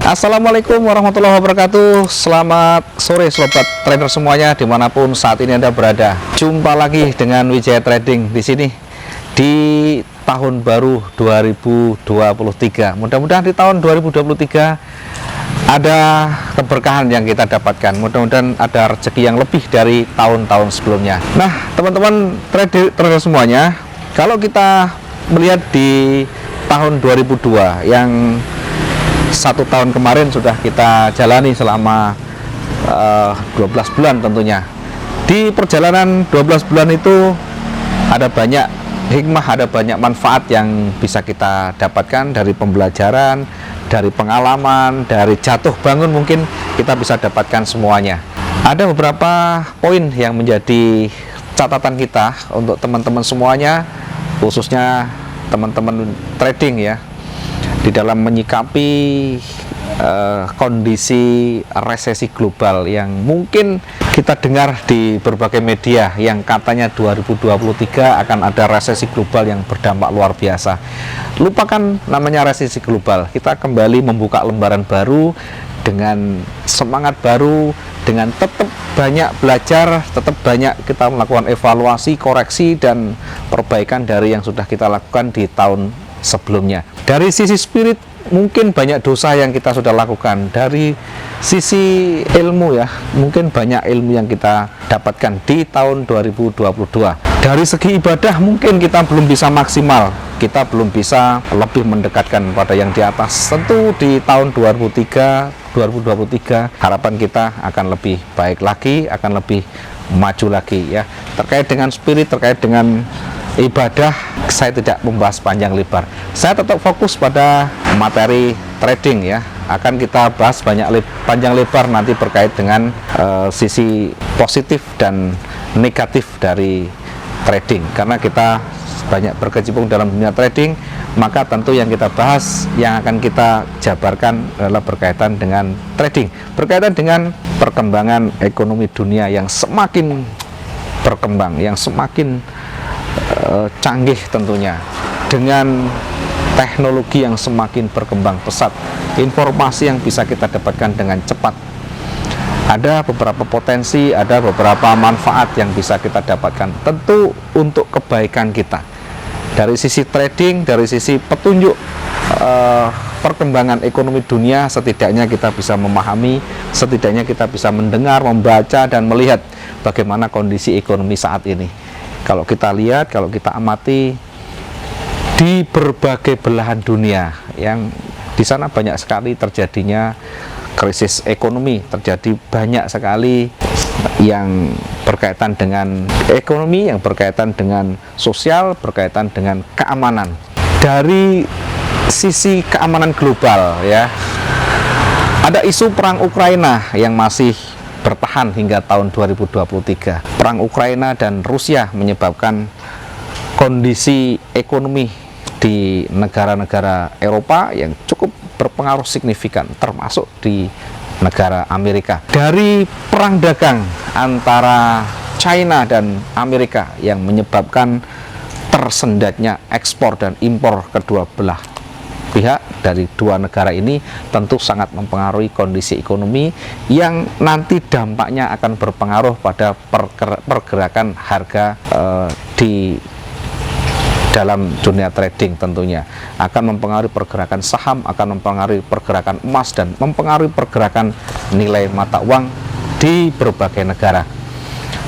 Assalamualaikum warahmatullahi wabarakatuh. Selamat sore sobat trader semuanya dimanapun saat ini Anda berada. Jumpa lagi dengan Wijaya Trading di sini di tahun baru 2023. Mudah-mudahan di tahun 2023 ada keberkahan yang kita dapatkan. Mudah-mudahan ada rezeki yang lebih dari tahun-tahun sebelumnya. Nah, teman-teman trader semuanya, kalau kita melihat di tahun 2002 yang satu tahun kemarin sudah kita jalani selama 12 bulan tentunya. Di perjalanan 12 bulan itu ada banyak hikmah, ada banyak manfaat yang bisa kita dapatkan dari pembelajaran, dari pengalaman, dari jatuh bangun, mungkin kita bisa dapatkan semuanya. Ada beberapa poin yang menjadi catatan kita untuk teman-teman semuanya, khususnya teman-teman trading ya, di dalam menyikapi kondisi resesi global yang mungkin kita dengar di berbagai media yang katanya 2023 akan ada resesi global yang berdampak luar biasa. Lupakan namanya resesi global, kita kembali membuka lembaran baru dengan semangat baru, dengan tetap banyak belajar, tetap banyak kita melakukan evaluasi, koreksi, dan perbaikan dari yang sudah kita lakukan di tahun sebelumnya. Dari sisi spirit mungkin banyak dosa yang kita sudah lakukan. Dari sisi ilmu ya, mungkin banyak ilmu yang kita dapatkan di tahun 2022. Dari segi ibadah mungkin kita belum bisa maksimal, kita belum bisa lebih mendekatkan pada yang di atas. Tentu di tahun 2023 harapan kita akan lebih baik lagi, akan lebih maju lagi ya. Terkait dengan spirit, terkait dengan ibadah, saya tidak membahas panjang lebar. Saya tetap fokus pada materi trading ya. Akan kita bahas panjang lebar nanti berkait dengan sisi positif dan negatif dari trading. Karena kita banyak berkecimpung dalam dunia trading, maka tentu yang kita bahas, yang akan kita jabarkan adalah berkaitan dengan trading, berkaitan dengan perkembangan ekonomi dunia yang semakin berkembang, yang semakin canggih tentunya, dengan teknologi yang semakin berkembang pesat, informasi yang bisa kita dapatkan dengan cepat. Ada beberapa potensi, ada beberapa manfaat yang bisa kita dapatkan, tentu untuk kebaikan kita. Dari sisi trading, dari sisi petunjuk perkembangan ekonomi dunia, setidaknya kita bisa memahami, setidaknya kita bisa mendengar, membaca, dan melihat bagaimana kondisi ekonomi saat ini. Kalau kita lihat, kalau kita amati di berbagai belahan dunia, yang di sana banyak sekali terjadinya krisis ekonomi, terjadi banyak sekali yang berkaitan dengan ekonomi, yang berkaitan dengan sosial, berkaitan dengan keamanan. Dari sisi keamanan global ya, ada isu perang Ukraina yang masih bertahan hingga tahun 2023. Perang Ukraina dan Rusia menyebabkan kondisi ekonomi di negara-negara Eropa yang cukup berpengaruh signifikan, termasuk di negara Amerika. Dari perang dagang antara China dan Amerika yang menyebabkan tersendatnya ekspor dan impor kedua belah pihak dari dua negara ini, tentu sangat mempengaruhi kondisi ekonomi yang nanti dampaknya akan berpengaruh pada pergerakan harga di dalam dunia trading. Tentunya akan mempengaruhi pergerakan saham, akan mempengaruhi pergerakan emas, dan mempengaruhi pergerakan nilai mata uang di berbagai negara.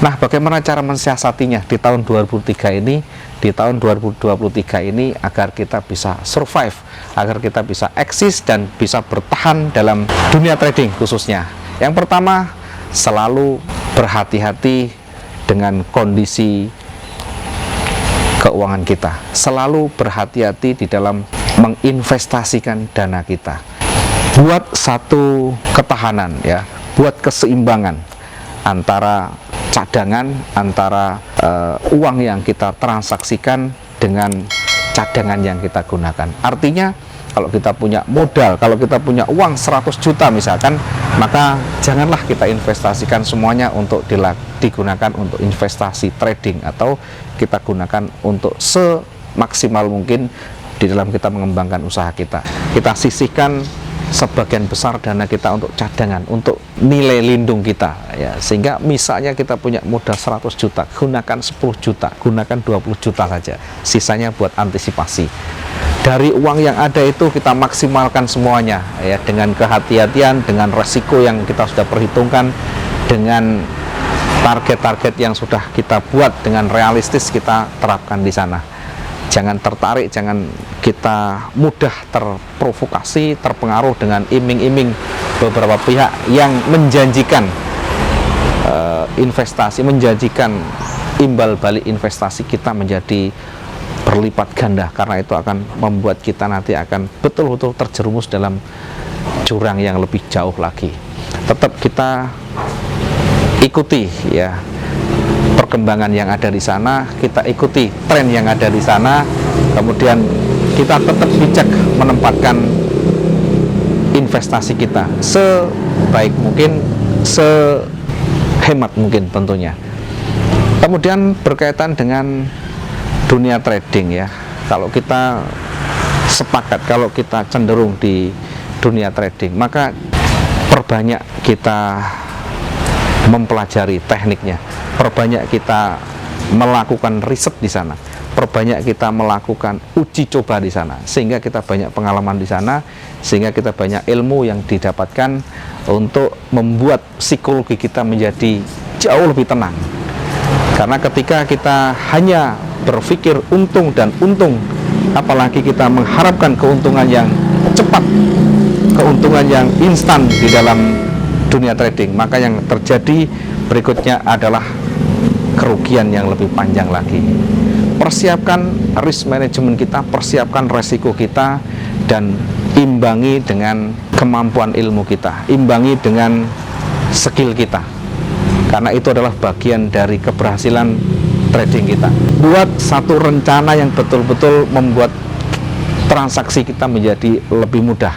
Nah, bagaimana cara mensiasatinya di tahun 2023 ini, di tahun 2023 ini, agar kita bisa survive, agar kita bisa eksis dan bisa bertahan dalam dunia trading khususnya? Yang pertama, selalu berhati-hati dengan kondisi keuangan kita. Selalu berhati-hati di dalam menginvestasikan dana kita. Buat satu ketahanan ya, buat keseimbangan antara cadangan, antara uang yang kita transaksikan dengan cadangan yang kita gunakan. Artinya kalau kita punya modal, kalau kita punya uang 100 juta misalkan, maka janganlah kita investasikan semuanya untuk digunakan untuk investasi trading, atau kita gunakan untuk semaksimal mungkin di dalam kita mengembangkan usaha kita. Kita sisihkan sebagian besar dana kita untuk cadangan, untuk nilai lindung kita ya. Sehingga misalnya kita punya modal 100 juta, gunakan 10 juta, gunakan 20 juta saja, sisanya buat antisipasi. Dari uang yang ada itu kita maksimalkan semuanya ya, dengan kehati-hatian, dengan resiko yang kita sudah perhitungkan, dengan target-target yang sudah kita buat, dengan realistis kita terapkan di sana. Jangan tertarik, jangan kita mudah terprovokasi, terpengaruh dengan iming-iming beberapa pihak yang menjanjikan investasi, menjanjikan imbal balik investasi kita menjadi berlipat ganda, karena itu akan membuat kita nanti akan betul-betul terjerumus dalam jurang yang lebih jauh lagi. Tetap kita ikuti ya perkembangan yang ada di sana, kita ikuti tren yang ada di sana, kemudian kita tetap bijak menempatkan investasi kita sebaik mungkin, sehemat mungkin tentunya. Kemudian berkaitan dengan dunia trading ya, kalau kita sepakat, kalau kita cenderung di dunia trading, maka perbanyak kita mempelajari tekniknya, perbanyak kita melakukan riset di sana, perbanyak kita melakukan uji coba di sana, sehingga kita banyak pengalaman di sana, sehingga kita banyak ilmu yang didapatkan untuk membuat psikologi kita menjadi jauh lebih tenang. Karena ketika kita hanya berpikir untung dan untung, apalagi kita mengharapkan keuntungan yang cepat, keuntungan yang instan di dalam dunia trading, maka yang terjadi berikutnya adalah kerugian yang lebih panjang lagi. Persiapkan risk management kita, persiapkan resiko kita, dan imbangi dengan kemampuan ilmu kita, imbangi dengan skill kita, karena itu adalah bagian dari keberhasilan trading kita. Buat satu rencana yang betul-betul membuat transaksi kita menjadi lebih mudah.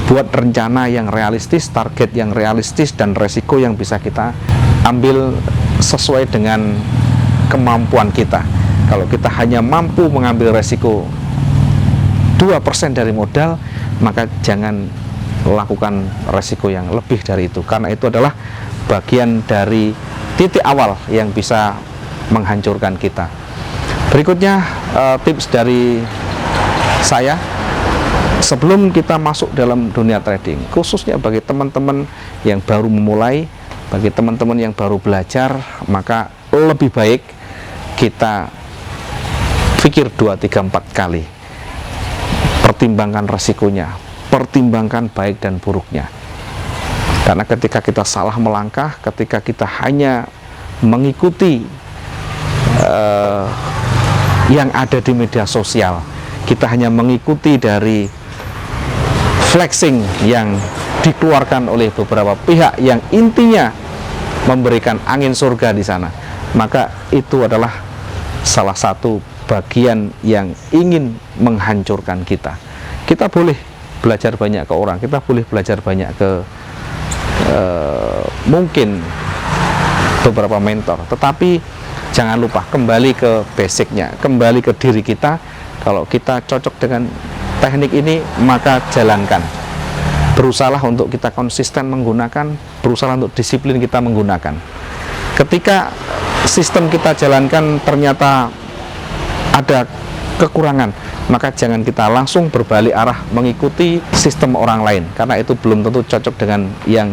Buat rencana yang realistis, target yang realistis, dan resiko yang bisa kita ambil sesuai dengan kemampuan kita. Kalau kita hanya mampu mengambil resiko 2% dari modal, maka jangan lakukan resiko yang lebih dari itu, karena itu adalah bagian dari titik awal yang bisa menghancurkan kita. Berikutnya tips dari saya sebelum kita masuk dalam dunia trading, khususnya bagi teman-teman yang baru memulai, bagi teman-teman yang baru belajar, maka lebih baik kita pikir 2, 3, 4 kali, pertimbangkan resikonya, pertimbangkan baik dan buruknya. Karena ketika kita salah melangkah, ketika kita hanya mengikuti yang ada di media sosial, kita hanya mengikuti dari flexing yang dikeluarkan oleh beberapa pihak yang intinya memberikan angin surga di sana, maka itu adalah salah satu bagian yang ingin menghancurkan kita. Kita boleh belajar banyak ke orang, kita boleh belajar banyak ke mungkin beberapa mentor, tetapi jangan lupa kembali ke basicnya, kembali ke diri kita. Kalau kita cocok dengan teknik ini, maka jalankan. Berusahalah untuk kita konsisten menggunakan, berusaha untuk disiplin kita menggunakan. Ketika sistem kita jalankan ternyata ada kekurangan, maka jangan kita langsung berbalik arah mengikuti sistem orang lain, karena itu belum tentu cocok dengan yang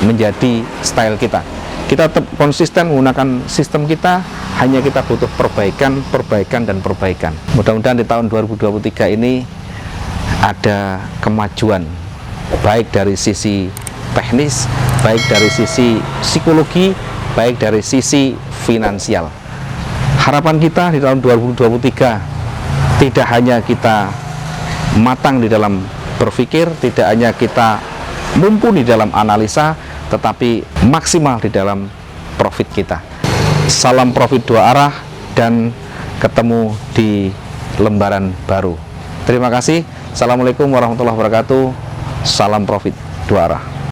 menjadi style kita. Kita tetap konsisten menggunakan sistem kita, hanya kita butuh perbaikan, perbaikan, dan perbaikan. Mudah-mudahan di tahun 2023 ini ada kemajuan, baik dari sisi teknis, baik dari sisi psikologi, baik dari sisi finansial. Harapan kita di tahun 2023 tidak hanya kita matang di dalam berpikir, tidak hanya kita mumpuni dalam analisa, tetapi maksimal di dalam profit kita. Salam profit dua arah, dan ketemu di lembaran baru. Terima kasih. Assalamualaikum warahmatullahi wabarakatuh. Salam profit dua arah.